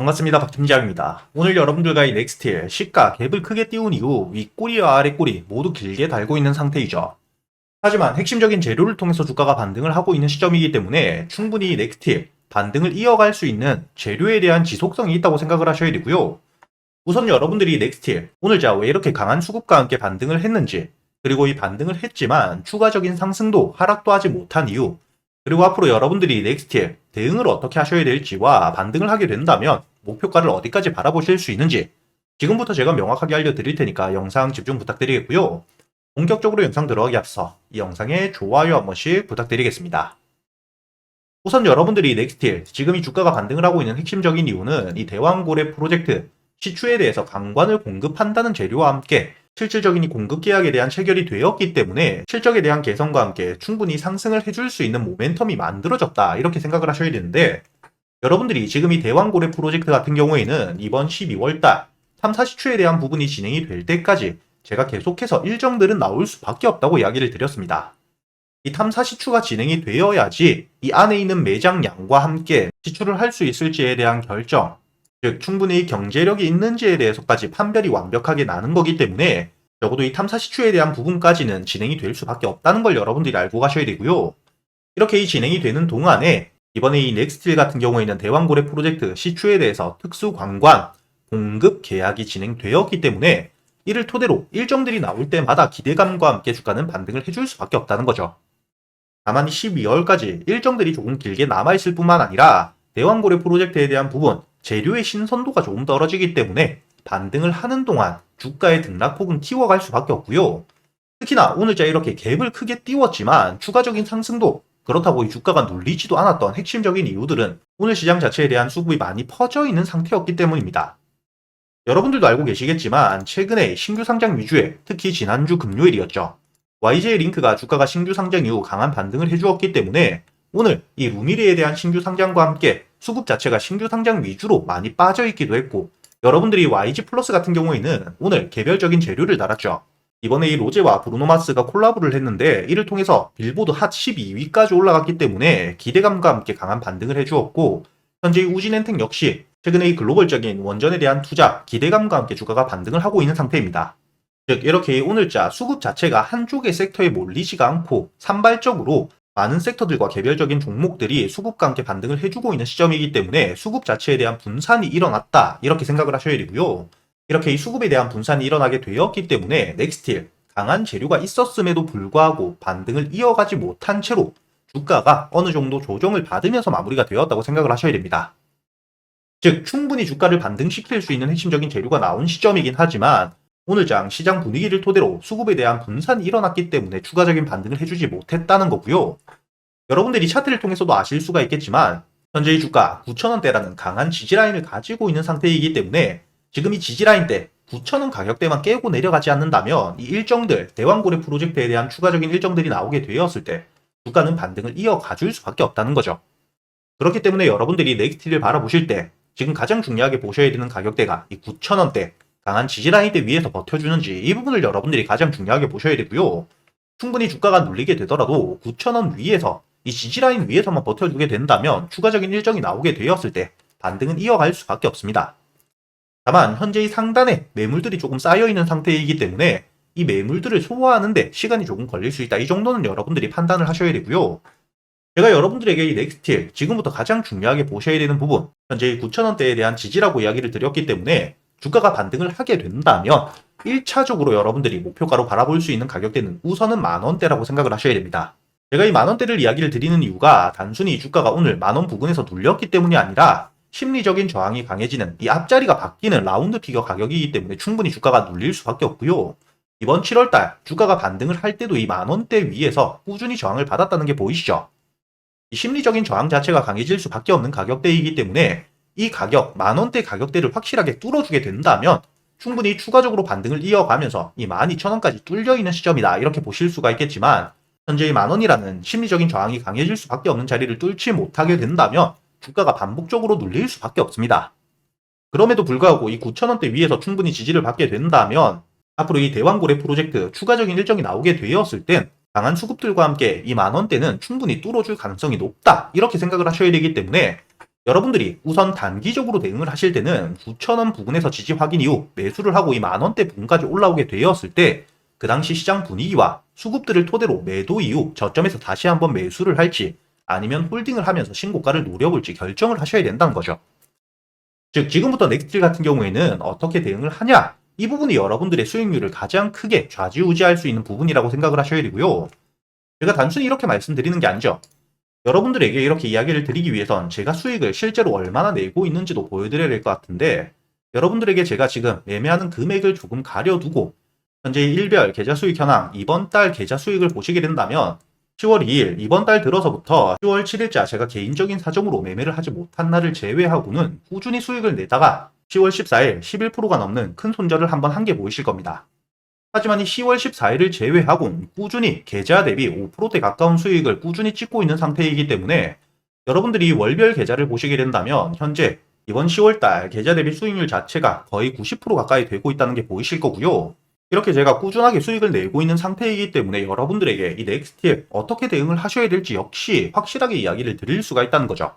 반갑습니다. 박팀장입니다. 오늘 여러분들과 이 넥스틸 시가 갭을 크게 띄운 이후 윗꼬리와 아랫꼬리 모두 길게 달고 있는 상태이죠. 하지만 핵심적인 재료를 통해서 주가가 반등을 하고 있는 시점이기 때문에 충분히 넥스틸 반등을 이어갈 수 있는 재료에 대한 지속성이 있다고 생각을 하셔야 되고요. 우선 여러분들이 넥스틸 오늘자 왜 이렇게 강한 수급과 함께 반등을 했는지, 그리고 이 반등을 했지만 추가적인 상승도 하락도 하지 못한 이유, 그리고 앞으로 여러분들이 넥스틸 대응을 어떻게 하셔야 될지와 반등을 하게 된다면 목표가를 어디까지 바라보실 수 있는지 지금부터 제가 명확하게 알려드릴 테니까 영상 집중 부탁드리겠고요. 본격적으로 영상 들어가기 앞서 이 영상에 좋아요 한 번씩 부탁드리겠습니다. 우선 여러분들이 넥스틸 지금 이 주가가 반등을 하고 있는 핵심적인 이유는 이 대왕고래 프로젝트 시추에 대해서 강관을 공급한다는 재료와 함께 실질적인 이 공급 계약에 대한 체결이 되었기 때문에 실적에 대한 개선과 함께 충분히 상승을 해줄 수 있는 모멘텀이 만들어졌다, 이렇게 생각을 하셔야 되는데, 여러분들이 지금 이 대왕고래 프로젝트 같은 경우에는 이번 12월달 탐사 시추에 대한 부분이 진행이 될 때까지 제가 계속해서 일정들은 나올 수밖에 없다고 이야기를 드렸습니다. 이 탐사 시추가 진행이 되어야지 이 안에 있는 매장량과 함께 시추를 할 수 있을지에 대한 결정, 즉 충분히 경제력이 있는지에 대해서까지 판별이 완벽하게 나는 거기 때문에 적어도 이 탐사 시추에 대한 부분까지는 진행이 될 수밖에 없다는 걸 여러분들이 알고 가셔야 되고요. 이렇게 이 진행이 되는 동안에 이번에 이 넥스틸 같은 경우에는 대왕고래 프로젝트 시추에 대해서 특수 관관 공급 계약이 진행되었기 때문에 이를 토대로 일정들이 나올 때마다 기대감과 함께 주가는 반등을 해줄 수밖에 없다는 거죠. 다만 12월까지 일정들이 조금 길게 남아있을 뿐만 아니라 대왕고래 프로젝트에 대한 부분 재료의 신선도가 조금 떨어지기 때문에 반등을 하는 동안 주가의 등락폭은 튀어갈 수밖에 없고요. 특히나 오늘자 이렇게 갭을 크게 띄웠지만 추가적인 상승도 그렇다고 이 주가가 눌리지도 않았던 핵심적인 이유들은 오늘 시장 자체에 대한 수급이 많이 퍼져 있는 상태였기 때문입니다. 여러분들도 알고 계시겠지만 최근에 신규 상장 위주의, 특히 지난주 금요일이었죠, YJ링크가 주가가 신규 상장 이후 강한 반등을 해주었기 때문에 오늘 이 루미리에 대한 신규 상장과 함께 수급 자체가 신규 상장 위주로 많이 빠져있기도 했고, 여러분들이 YG 플러스 같은 경우에는 오늘 개별적인 재료를 달았죠. 이번에 이 로제와 브루노마스가 콜라보를 했는데 이를 통해서 빌보드 핫 12위까지 올라갔기 때문에 기대감과 함께 강한 반등을 해주었고, 현재 이 우진엔텍 역시 최근에 이 글로벌적인 원전에 대한 투자 기대감과 함께 주가가 반등을 하고 있는 상태입니다. 즉 이렇게 오늘자 수급 자체가 한쪽의 섹터에 몰리지가 않고 산발적으로 많은 섹터들과 개별적인 종목들이 수급과 함께 반등을 해주고 있는 시점이기 때문에 수급 자체에 대한 분산이 일어났다, 이렇게 생각을 하셔야 되고요. 이렇게 이 수급에 대한 분산이 일어나게 되었기 때문에 넥스틸 강한 재료가 있었음에도 불구하고 반등을 이어가지 못한 채로 주가가 어느 정도 조정을 받으면서 마무리가 되었다고 생각을 하셔야 됩니다. 즉 충분히 주가를 반등시킬 수 있는 핵심적인 재료가 나온 시점이긴 하지만 오늘장 시장 분위기를 토대로 수급에 대한 분산이 일어났기 때문에 추가적인 반등을 해주지 못했다는 거고요. 여러분들이 차트를 통해서도 아실 수가 있겠지만 현재 이 주가 9,000원대라는 강한 지지라인을 가지고 있는 상태이기 때문에 지금 이 지지라인대 9,000원 가격대만 깨고 내려가지 않는다면 이 일정들, 대왕고래 프로젝트에 대한 추가적인 일정들이 나오게 되었을 때 주가는 반등을 이어가 줄 수밖에 없다는 거죠. 그렇기 때문에 여러분들이 넥스틸을 바라보실 때 지금 가장 중요하게 보셔야 되는 가격대가 이 9,000원대 강한 지지라인대 위에서 버텨주는지, 이 부분을 여러분들이 가장 중요하게 보셔야 되고요. 충분히 주가가 눌리게 되더라도 9,000원 위에서 이 지지라인 위에서만 버텨주게 된다면 추가적인 일정이 나오게 되었을 때 반등은 이어갈 수밖에 없습니다. 다만 현재 이 상단에 매물들이 조금 쌓여있는 상태이기 때문에 이 매물들을 소화하는데 시간이 조금 걸릴 수 있다, 이 정도는 여러분들이 판단을 하셔야 되고요. 제가 여러분들에게 이 넥스틸 지금부터 가장 중요하게 보셔야 되는 부분, 현재 이 9,000원대에 대한 지지라고 이야기를 드렸기 때문에 주가가 반등을 하게 된다면 1차적으로 여러분들이 목표가로 바라볼 수 있는 가격대는 우선은 만원대라고 생각을 하셔야 됩니다. 제가 이 만원대를 이야기를 드리는 이유가 단순히 주가가 오늘 만원 부근에서 눌렸기 때문이 아니라 심리적인 저항이 강해지는 이 앞자리가 바뀌는 라운드 피겨 가격이기 때문에 충분히 주가가 눌릴 수밖에 없고요. 이번 7월달 주가가 반등을 할 때도 이 만원대 위에서 꾸준히 저항을 받았다는 게 보이시죠? 이 심리적인 저항 자체가 강해질 수밖에 없는 가격대이기 때문에 이 가격, 만원대 가격대를 확실하게 뚫어주게 된다면 충분히 추가적으로 반등을 이어가면서 이 12,000원까지 뚫려있는 시점이다, 이렇게 보실 수가 있겠지만 현재 이 만원이라는 심리적인 저항이 강해질 수밖에 없는 자리를 뚫지 못하게 된다면 주가가 반복적으로 눌릴 수밖에 없습니다. 그럼에도 불구하고 이 9,000원대 위에서 충분히 지지를 받게 된다면 앞으로 이 대왕고래 프로젝트 추가적인 일정이 나오게 되었을 땐 강한 수급들과 함께 이 만원대는 충분히 뚫어줄 가능성이 높다, 이렇게 생각을 하셔야 되기 때문에 여러분들이 우선 단기적으로 대응을 하실 때는 9,000원 부근에서 지지 확인 이후 매수를 하고 이 만원대 부근까지 올라오게 되었을 때 그 당시 시장 분위기와 수급들을 토대로 매도 이후 저점에서 다시 한번 매수를 할지 아니면 홀딩을 하면서 신고가를 노려볼지 결정을 하셔야 된다는 거죠. 즉 지금부터 넥스틸 같은 경우에는 어떻게 대응을 하냐, 이 부분이 여러분들의 수익률을 가장 크게 좌지우지할 수 있는 부분이라고 생각을 하셔야 되고요. 제가 단순히 이렇게 말씀드리는 게 아니죠. 여러분들에게 이렇게 이야기를 드리기 위해선 제가 수익을 실제로 얼마나 내고 있는지도 보여드려야 될 것 같은데, 여러분들에게 제가 지금 매매하는 금액을 조금 가려두고 현재의 일별 계좌 수익 현황, 이번 달 계좌 수익을 보시게 된다면 10월 2일 이번 달 들어서부터 10월 7일자 제가 개인적인 사정으로 매매를 하지 못한 날을 제외하고는 꾸준히 수익을 내다가 10월 14일 11%가 넘는 큰 손절을 한번 한 게 보이실 겁니다. 하지만 이 10월 14일을 제외하고 꾸준히 계좌 대비 5%대 가까운 수익을 꾸준히 찍고 있는 상태이기 때문에 여러분들이 월별 계좌를 보시게 된다면 현재 이번 10월달 계좌 대비 수익률 자체가 거의 90% 가까이 되고 있다는 게 보이실 거고요. 이렇게 제가 꾸준하게 수익을 내고 있는 상태이기 때문에 여러분들에게 이 넥스티에 어떻게 대응을 하셔야 될지 역시 확실하게 이야기를 드릴 수가 있다는 거죠.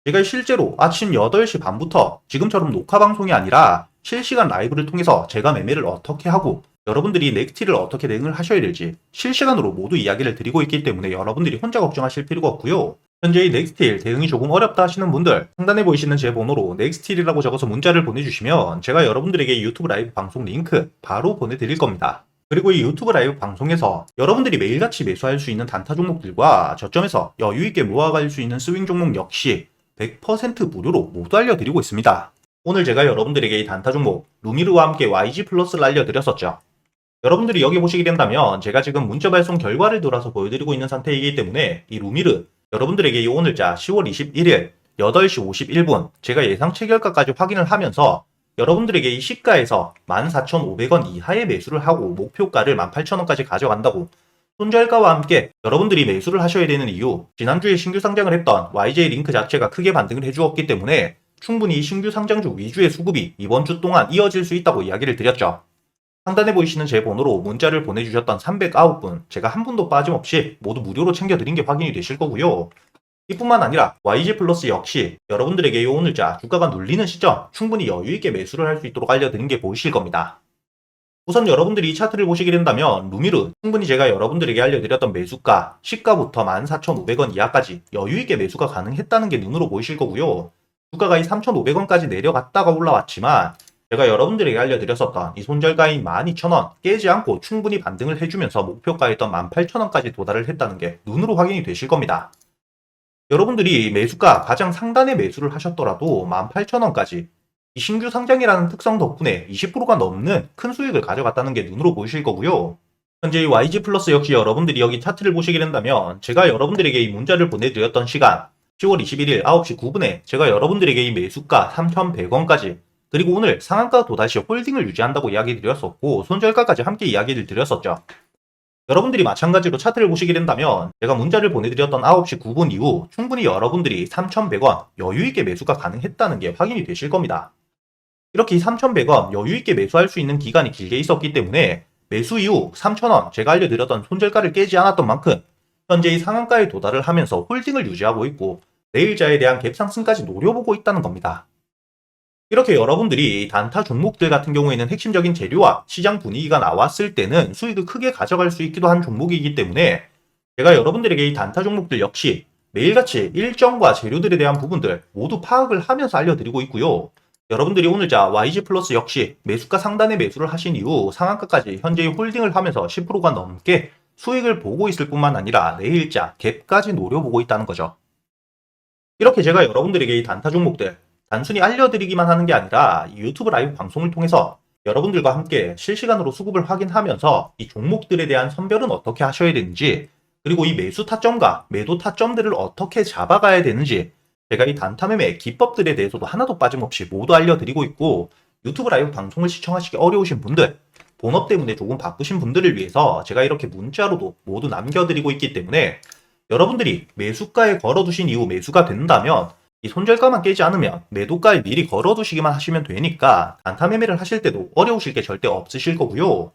제가 실제로 아침 8시 반부터 지금처럼 녹화 방송이 아니라 실시간 라이브를 통해서 제가 매매를 어떻게 하고 여러분들이 넥스티를 어떻게 대응을 하셔야 될지 실시간으로 모두 이야기를 드리고 있기 때문에 여러분들이 혼자 걱정하실 필요가 없고요. 현재 이 넥스틸 대응이 조금 어렵다 하시는 분들 상단에 보이시는 제 번호로 넥스틸이라고 적어서 문자를 보내주시면 제가 여러분들에게 유튜브 라이브 방송 링크 바로 보내드릴 겁니다. 그리고 이 유튜브 라이브 방송에서 여러분들이 매일같이 매수할 수 있는 단타 종목들과 저점에서 여유있게 모아갈 수 있는 스윙 종목 역시 100% 무료로 모두 알려드리고 있습니다. 오늘 제가 여러분들에게 이 단타 종목 루미르와 함께 YG 플러스를 알려드렸었죠. 여러분들이 여기 보시게 된다면 제가 지금 문자 발송 결과를 돌아서 보여드리고 있는 상태이기 때문에 이 루미르 여러분들에게 이 오늘자 10월 21일 8시 51분 제가 예상 체결가까지 확인을 하면서 여러분들에게 이 시가에서 14,500원 이하의 매수를 하고 목표가를 18,000원까지 가져간다고 손절가와 함께 여러분들이 매수를 하셔야 되는 이유, 지난주에 신규 상장을 했던 YJ 링크 자체가 크게 반등을 해주었기 때문에 충분히 신규 상장주 위주의 수급이 이번 주 동안 이어질 수 있다고 이야기를 드렸죠. 상단에 보이시는 제 번호로 문자를 보내주셨던 309분, 제가 한 분도 빠짐없이 모두 무료로 챙겨드린 게 확인이 되실 거고요. 이뿐만 아니라 YG 플러스 역시 여러분들에게 오늘자 주가가 눌리는 시점 충분히 여유있게 매수를 할 수 있도록 알려드린 게 보이실 겁니다. 우선 여러분들이 이 차트를 보시게 된다면 루미르 충분히 제가 여러분들에게 알려드렸던 매수가 시가부터 14,500원 이하까지 여유있게 매수가 가능했다는 게 눈으로 보이실 거고요. 주가가 이 3,500원까지 내려갔다가 올라왔지만 제가 여러분들에게 알려드렸었던 이 손절가인 12,000원 깨지 않고 충분히 반등을 해주면서 목표가였던 18,000원까지 도달을 했다는 게 눈으로 확인이 되실 겁니다. 여러분들이 매수가 가장 상단에 매수를 하셨더라도 18,000원까지 이 신규 상장이라는 특성 덕분에 20%가 넘는 큰 수익을 가져갔다는 게 눈으로 보이실 거고요. 현재 이 YG 플러스 역시 여러분들이 여기 차트를 보시게 된다면 제가 여러분들에게 이 문자를 보내드렸던 시간 10월 21일 9시 9분에 제가 여러분들에게 이 매수가 3,100원까지 그리고 오늘 상한가 또다시 홀딩을 유지한다고 이야기 드렸었고 손절가까지 함께 이야기를 드렸었죠. 여러분들이 마찬가지로 차트를 보시게 된다면 제가 문자를 보내드렸던 9시 9분 이후 충분히 여러분들이 3,100원 여유있게 매수가 가능했다는 게 확인이 되실 겁니다. 이렇게 3,100원 여유있게 매수할 수 있는 기간이 길게 있었기 때문에 매수 이후 3,000원 제가 알려드렸던 손절가를 깨지 않았던 만큼 현재 이 상한가에 도달을 하면서 홀딩을 유지하고 있고 내일자에 대한 갭 상승까지 노려보고 있다는 겁니다. 이렇게 여러분들이 단타 종목들 같은 경우에는 핵심적인 재료와 시장 분위기가 나왔을 때는 수익을 크게 가져갈 수 있기도 한 종목이기 때문에 제가 여러분들에게 이 단타 종목들 역시 매일같이 일정과 재료들에 대한 부분들 모두 파악을 하면서 알려드리고 있고요. 여러분들이 오늘자 YG 플러스 역시 매수가 상단에 매수를 하신 이후 상한가까지 현재의 홀딩을 하면서 10%가 넘게 수익을 보고 있을 뿐만 아니라 내일자 갭까지 노려보고 있다는 거죠. 이렇게 제가 여러분들에게 이 단타 종목들 단순히 알려드리기만 하는 게 아니라 이 유튜브 라이브 방송을 통해서 여러분들과 함께 실시간으로 수급을 확인하면서 이 종목들에 대한 선별은 어떻게 하셔야 되는지 그리고 이 매수 타점과 매도 타점들을 어떻게 잡아가야 되는지 제가 이 단타 매매 기법들에 대해서도 하나도 빠짐없이 모두 알려드리고 있고 유튜브 라이브 방송을 시청하시기 어려우신 분들 본업 때문에 조금 바쁘신 분들을 위해서 제가 이렇게 문자로도 모두 남겨드리고 있기 때문에 여러분들이 매수가에 걸어두신 이후 매수가 된다면 이 손절가만 깨지 않으면 매도가에 미리 걸어두시기만 하시면 되니까 단타 매매를 하실 때도 어려우실 게 절대 없으실 거고요.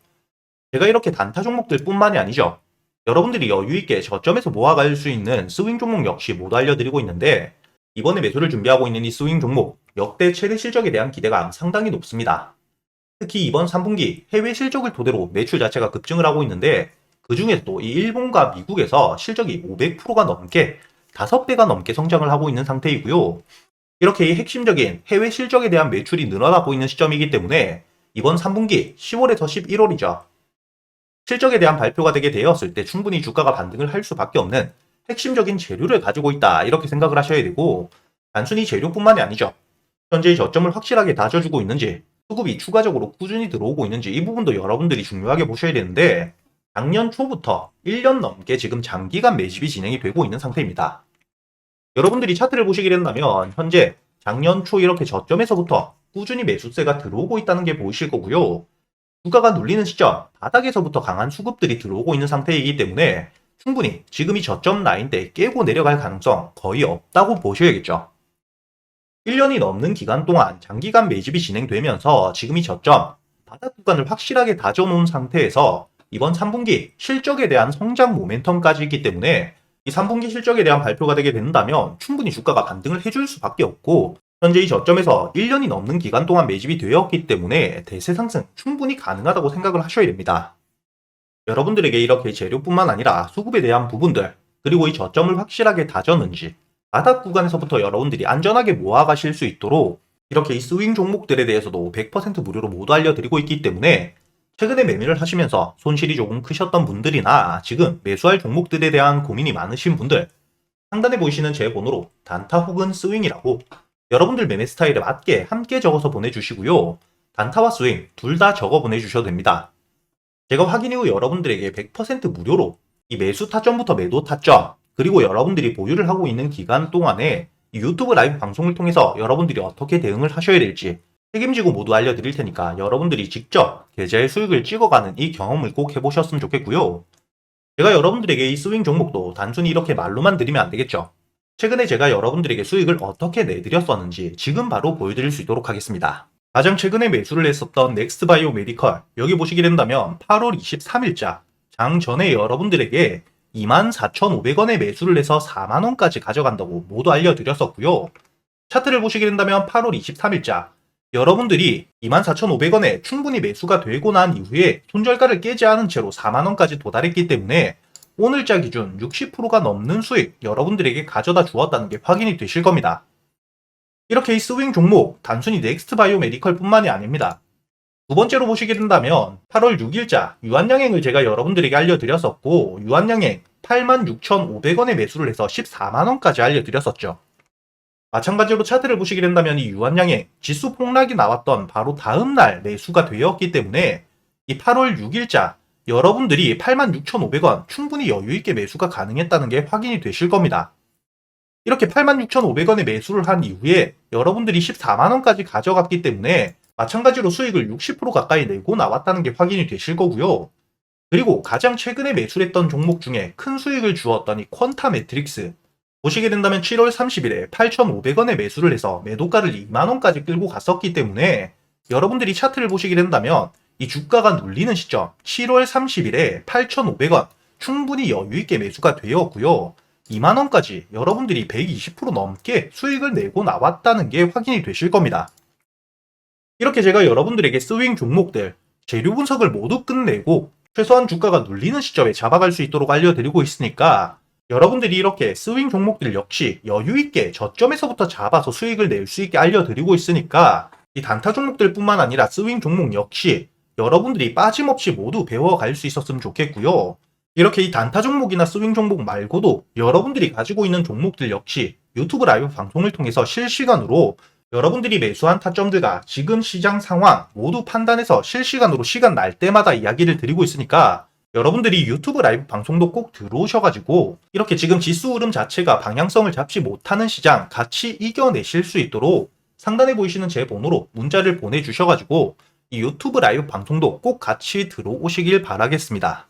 제가 이렇게 단타 종목들 뿐만이 아니죠. 여러분들이 여유있게 저점에서 모아갈 수 있는 스윙 종목 역시 모두 알려드리고 있는데 이번에 매수를 준비하고 있는 이 스윙 종목, 역대 최대 실적에 대한 기대가 상당히 높습니다. 특히 이번 3분기 해외 실적을 토대로 매출 자체가 급증을 하고 있는데, 그 중에서도 이 일본과 미국에서 실적이 500%가 넘게 5배가 넘게 성장을 하고 있는 상태이고요. 이렇게 이 핵심적인 해외 실적에 대한 매출이 늘어나고 있는 시점이기 때문에 이번 3분기 10월에서 11월이죠. 실적에 대한 발표가 되게 되었을 때 충분히 주가가 반등을 할 수밖에 없는 핵심적인 재료를 가지고 있다, 이렇게 생각을 하셔야 되고, 단순히 재료뿐만이 아니죠. 현재의 저점을 확실하게 다져주고 있는지, 수급이 추가적으로 꾸준히 들어오고 있는지, 이 부분도 여러분들이 중요하게 보셔야 되는데, 작년 초부터 1년 넘게 지금 장기간 매집이 진행이 되고 있는 상태입니다. 여러분들이 차트를 보시게 된다면 현재 작년 초 이렇게 저점에서부터 꾸준히 매수세가 들어오고 있다는 게 보이실 거고요. 주가가 눌리는 시점, 바닥에서부터 강한 수급들이 들어오고 있는 상태이기 때문에 충분히 지금이 저점 라인대 깨고 내려갈 가능성 거의 없다고 보셔야겠죠. 1년이 넘는 기간 동안 장기간 매집이 진행되면서 지금이 저점, 바닥 구간을 확실하게 다져놓은 상태에서 이번 3분기 실적에 대한 성장 모멘텀까지 있기 때문에 이 3분기 실적에 대한 발표가 되게 된다면 충분히 주가가 반등을 해줄 수밖에 없고, 현재 이 저점에서 1년이 넘는 기간 동안 매집이 되었기 때문에 대세 상승 충분히 가능하다고 생각을 하셔야 됩니다. 여러분들에게 이렇게 재료뿐만 아니라 수급에 대한 부분들, 그리고 이 저점을 확실하게 다졌는지, 바닥 구간에서부터 여러분들이 안전하게 모아가실 수 있도록 이렇게 이 스윙 종목들에 대해서도 100% 무료로 모두 알려드리고 있기 때문에, 최근에 매매를 하시면서 손실이 조금 크셨던 분들이나 지금 매수할 종목들에 대한 고민이 많으신 분들, 상단에 보이시는 제 번호로 단타 혹은 스윙이라고 여러분들 매매 스타일에 맞게 함께 적어서 보내주시고요. 단타와 스윙 둘 다 적어 보내주셔도 됩니다. 제가 확인 후 여러분들에게 100% 무료로 이 매수 타점부터 매도 타점, 그리고 여러분들이 보유를 하고 있는 기간 동안에 유튜브 라이브 방송을 통해서 여러분들이 어떻게 대응을 하셔야 될지 책임지고 모두 알려드릴 테니까 여러분들이 직접 계좌의 수익을 찍어가는 이 경험을 꼭 해보셨으면 좋겠고요. 제가 여러분들에게 이 스윙 종목도 단순히 이렇게 말로만 드리면 안 되겠죠. 최근에 제가 여러분들에게 수익을 어떻게 내드렸었는지 지금 바로 보여드릴 수 있도록 하겠습니다. 가장 최근에 매수를 했었던 넥스트바이오 메디컬, 여기 보시게 된다면 8월 23일자 장 전에 여러분들에게 24,500원에 매수를 해서 4만원까지 가져간다고 모두 알려드렸었고요. 차트를 보시게 된다면 8월 23일자 여러분들이 24,500원에 충분히 매수가 되고 난 이후에 손절가를 깨지 않은 채로 4만원까지 도달했기 때문에 오늘자 기준 60%가 넘는 수익 여러분들에게 가져다 주었다는 게 확인이 되실 겁니다. 이렇게 이 스윙 종목 단순히 넥스트바이오 메디컬 뿐만이 아닙니다. 두 번째로 보시게 된다면 8월 6일자 유한양행을 제가 여러분들에게 알려드렸었고, 유한양행 86,500원에 매수를 해서 14만원까지 알려드렸었죠. 마찬가지로 차트를 보시게 된다면 이 유한양행 지수 폭락이 나왔던 바로 다음날 매수가 되었기 때문에 이 8월 6일자 여러분들이 86,500원 충분히 여유있게 매수가 가능했다는 게 확인이 되실 겁니다. 이렇게 86,500원에 매수를 한 이후에 여러분들이 14만원까지 가져갔기 때문에 마찬가지로 수익을 60% 가까이 내고 나왔다는 게 확인이 되실 거고요. 그리고 가장 최근에 매수했던 종목 중에 큰 수익을 주었던 이 퀀타 매트릭스, 보시게 된다면 7월 30일에 8,500원에 매수를 해서 매도가를 2만원까지 끌고 갔었기 때문에 여러분들이 차트를 보시게 된다면 이 주가가 눌리는 시점 7월 30일에 8,500원 충분히 여유있게 매수가 되었고요. 2만원까지 여러분들이 120% 넘게 수익을 내고 나왔다는 게 확인이 되실 겁니다. 이렇게 제가 여러분들에게 스윙 종목들 재료 분석을 모두 끝내고 최소한 주가가 눌리는 시점에 잡아갈 수 있도록 알려드리고 있으니까, 여러분들이 이렇게 스윙 종목들 역시 여유있게 저점에서부터 잡아서 수익을 낼 수 있게 알려드리고 있으니까 이 단타 종목들 뿐만 아니라 스윙 종목 역시 여러분들이 빠짐없이 모두 배워갈 수 있었으면 좋겠고요. 이렇게 이 단타 종목이나 스윙 종목 말고도 여러분들이 가지고 있는 종목들 역시 유튜브 라이브 방송을 통해서 실시간으로 여러분들이 매수한 타점들과 지금 시장 상황 모두 판단해서 실시간으로 시간 날 때마다 이야기를 드리고 있으니까 여러분들이 유튜브 라이브 방송도 꼭 들어오셔가지고 이렇게 지금 지수 흐름 자체가 방향성을 잡지 못하는 시장 같이 이겨내실 수 있도록 상단에 보이시는 제 번호로 문자를 보내주셔가지고 이 유튜브 라이브 방송도 꼭 같이 들어오시길 바라겠습니다.